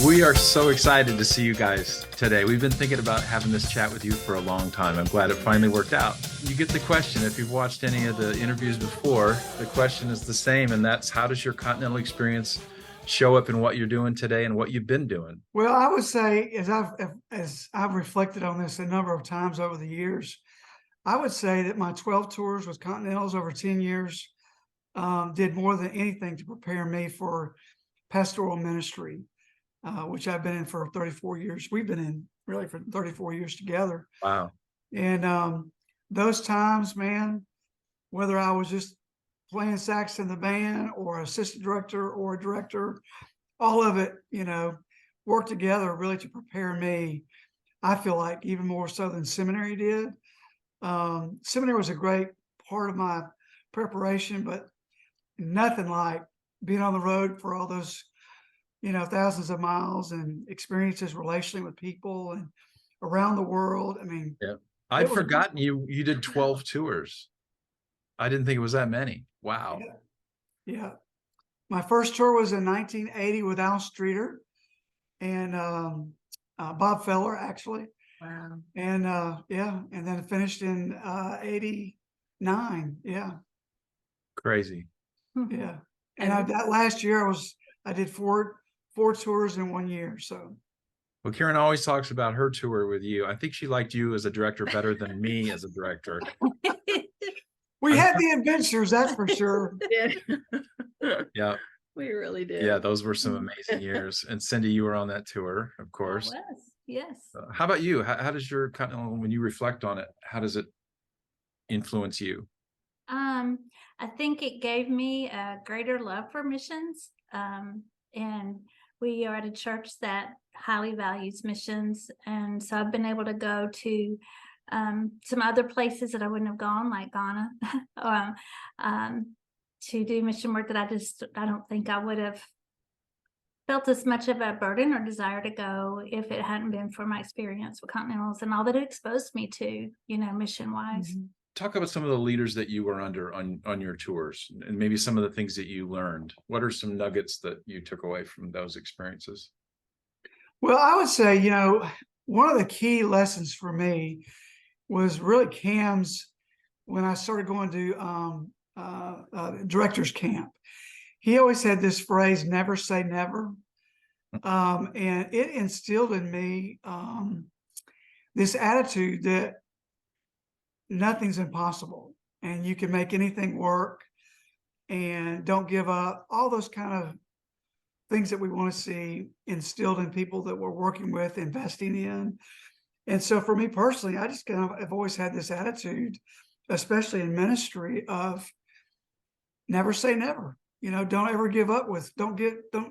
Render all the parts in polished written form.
We are so excited to see you guys today. We've been thinking about having this chat with you for a long time. I'm glad it finally worked out. You get the question, if you've watched any of the interviews before, the question is the same, and that's how does your Continental experience show up in what you're doing today and what you've been doing? Well, I would say, as I've reflected on this a number of times over the years, I would say that my 12 tours with Continentals over 10 years did more than anything to prepare me for pastoral ministry, which I've been in for 34 years. We've been in really for 34 years together. Wow. And those times, man, whether I was just playing sax in the band or assistant director or a director, all of it, worked together really to prepare me. I feel like even more so than seminary did. Seminary was a great part of my preparation, but nothing like being on the road for all those, thousands of miles and experiences relationally with people and around the world. I mean, yeah, I'd forgotten you did 12 tours. I didn't think it was that many. Wow. Yeah. My first tour was in 1980 with Al Streeter and Bob Feller, actually. Wow. And and then finished in 89. Yeah. Crazy. Yeah. And that last year I did four tours in 1 year. So well, Karen always talks about her tour with you. I think she liked you as a director better than me as a director. We had the adventures, that's for sure. Yeah. We really did. Yeah, those were some amazing years. And Cindy, you were on that tour, of course. Yes. How about you? How does your Continental, when you reflect on it, how does it influence you? I think it gave me a greater love for missions. And we are at a church that highly values missions. And so I've been able to go to some other places that I wouldn't have gone, like Ghana, to do mission work that I don't think I would have felt as much of a burden or desire to go if it hadn't been for my experience with Continentals and all that it exposed me to, mission wise. Mm-hmm. Talk about some of the leaders that you were under on your tours and maybe some of the things that you learned. What are some nuggets that you took away from those experiences? Well, I would say, one of the key lessons for me was really Cam's, when I started going to director's camp. He always had this phrase, never say never. And it instilled in me this attitude that nothing's impossible and you can make anything work and don't give up. All those kind of things that we want to see instilled in people that we're working with, investing in. And so for me personally, I just kind of have always had this attitude, especially in ministry, of never say never. Don't ever give up don't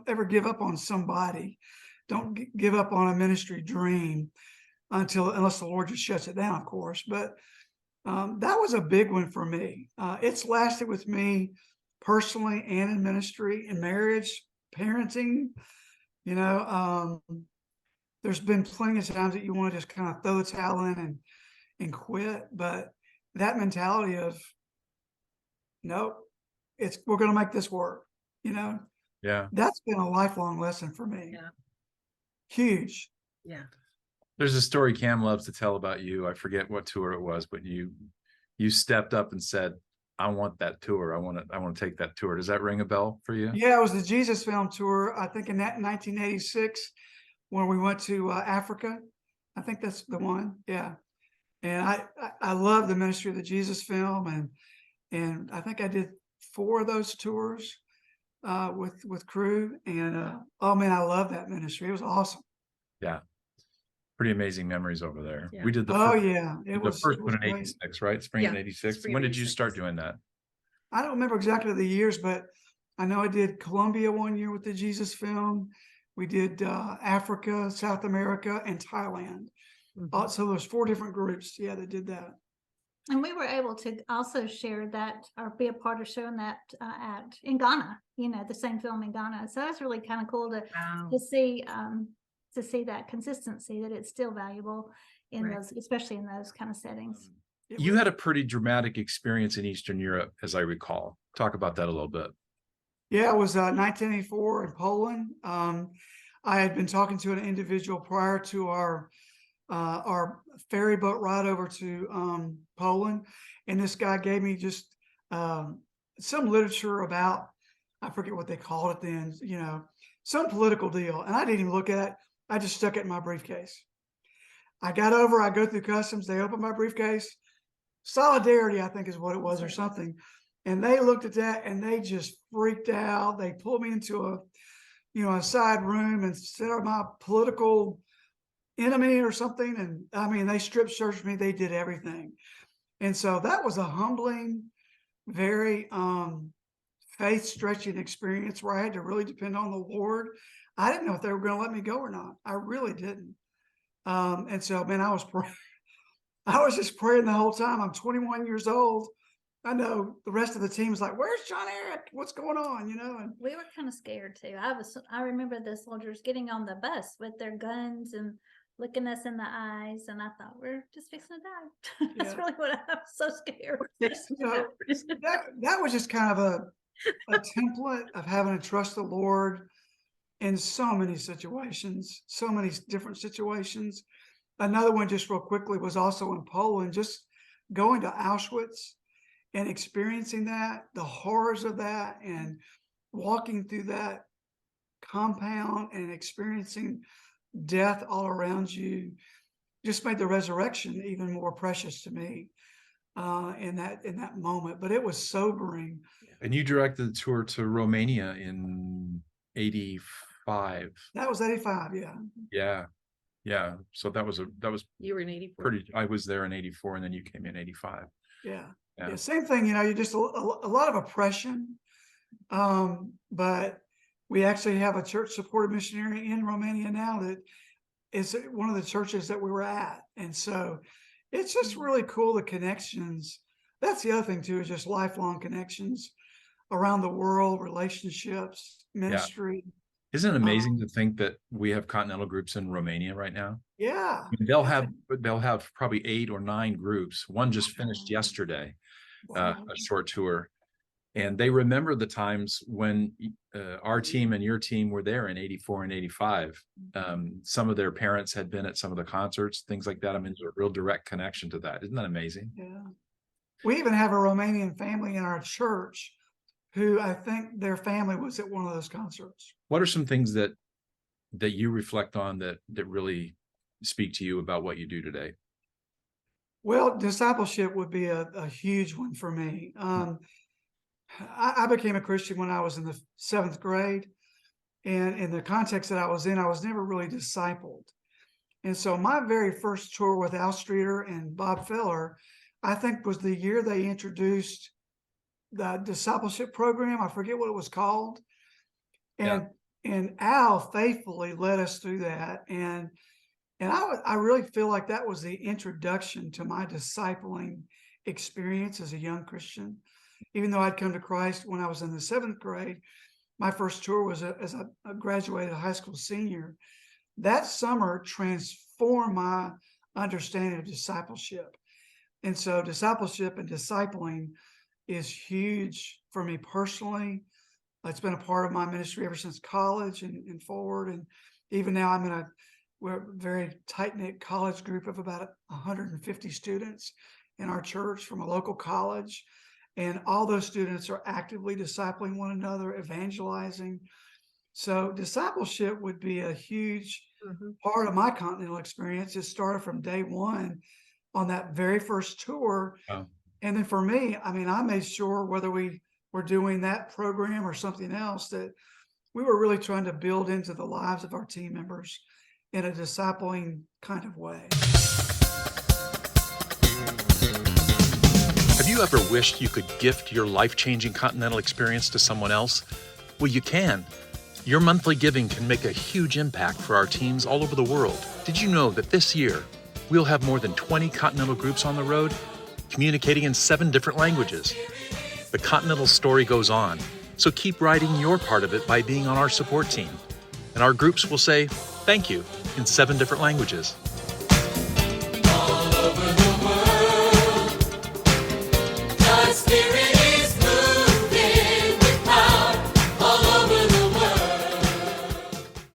ever give up on somebody. Don't give up on a ministry dream unless the Lord just shuts it down, of course. But that was a big one for me. It's lasted with me personally and in ministry, in marriage, parenting. There's been plenty of times that you want to just kind of throw the towel in and quit. But that mentality of, nope, we're going to make this work, Yeah. That's been a lifelong lesson for me. Yeah. Huge. Yeah. There's a story Cam loves to tell about you. I forget what tour it was, but you stepped up and said, I want that tour. I want to take that tour. Does that ring a bell for you? Yeah, it was the Jesus Film Tour, I think in 1986, when we went to Africa. I think that's the one. Yeah. And I love the ministry of the Jesus Film. And I think I did 4 of those tours with crew. And oh man, I love that ministry. It was awesome. Yeah. Pretty amazing memories over there. Yeah. We did the first one in 86, right? Spring in 86. When did you start doing that? I don't remember exactly the years, but I know I did Colombia 1 year with the Jesus Film. We did Africa, South America, and Thailand. Mm-hmm. So there's 4 different groups, that did that. And we were able to also share that or be a part of showing that in Ghana, the same film in Ghana. So that's really kind of cool to see that consistency, that it's still valuable in those, especially in those kind of settings. You had a pretty dramatic experience in Eastern Europe, as I recall. Talk about that a little bit. Yeah, it was 1984 in Poland. I had been talking to an individual prior to our ferry boat ride over to Poland, and this guy gave me just some literature about, I forget what they called it then, some political deal, and I didn't even look at it. I just stuck it in my briefcase. I got over, I go through customs, they open my briefcase. Solidarity, I think is what it was, or something. And they looked at that and they just freaked out. They pulled me into a side room and said, "Are my political enemy or something?" And I mean, they strip searched me. They did everything. And so that was a humbling, very faith stretching experience where I had to really depend on the Lord. I didn't know if they were going to let me go or not. I really didn't. And so, man, I was praying. I was just praying the whole time. I'm 21 years old. I know the rest of the team is like, "Where's Jon Eric? What's going on?" And we were kind of scared too. I remember the soldiers getting on the bus with their guns and looking us in the eyes, and I thought, we're just fixing to die. That's Yeah. really what I was so scared. that was just kind of a template of having to trust the Lord in so many situations, so many different situations. Another one, just real quickly, was also in Poland, just going to Auschwitz and experiencing that, the horrors of that, and walking through that compound and experiencing death all around you, just made the resurrection even more precious to me in that moment. But it was sobering. And you directed the tour to Romania in 85. That was 85, yeah. Yeah. So that was You were in 84. pretty, I was there in 84 and then you came in 85. Yeah. Yeah. Same thing, you just a lot of oppression. But we actually have a church supported missionary in Romania now that is one of the churches that we were at. And so it's just really cool, the connections. That's the other thing too, is just lifelong connections around the world, relationships, ministry. Isn't it amazing to think that we have Continental groups in Romania right now? Yeah. I mean, they'll have probably 8 or 9 groups. One just finished yesterday, a short tour, and they remember the times when our team and your team were there in 84 and 85. Some of their parents had been at some of the concerts, things like that. I mean, there's a real direct connection to that. Isn't that amazing? Yeah. We even have a Romanian family in our church who I think their family was at one of those concerts. What are some things that you reflect on that really speak to you about what you do today? Well, discipleship would be a huge one for me. I became a Christian when I was in the 7th grade. And in the context that I was in, I was never really discipled. And so my very first tour with Al Streeter and Bob Feller, I think, was the year they introduced the discipleship program. I forget what it was called. And Al faithfully led us through that. And I really feel like that was the introduction to my discipling experience as a young Christian. Even though I'd come to Christ when I was in the 7th grade, my first tour was as a graduated high school senior. That summer transformed my understanding of discipleship. And so discipleship and discipling is huge for me personally. It's been a part of my ministry ever since college and forward. And even now we're a very tight-knit college group of about 150 students in our church from a local college. And all those students are actively discipling one another, evangelizing. So discipleship would be a huge part of my Continental experience. It started from day one on that very first tour. Wow. And then for me, I mean, I made sure whether we were doing that program or something else, that we were really trying to build into the lives of our team members in a discipling kind of way. Have you ever wished you could gift your life-changing Continental experience to someone else? Well, you can. Your monthly giving can make a huge impact for our teams all over the world. Did you know that this year, we'll have more than 20 Continental groups on the road, communicating in 7 different languages? The Continental story goes on, so keep writing your part of it by being on our support team. And our groups will say, thank you, in 7 different languages.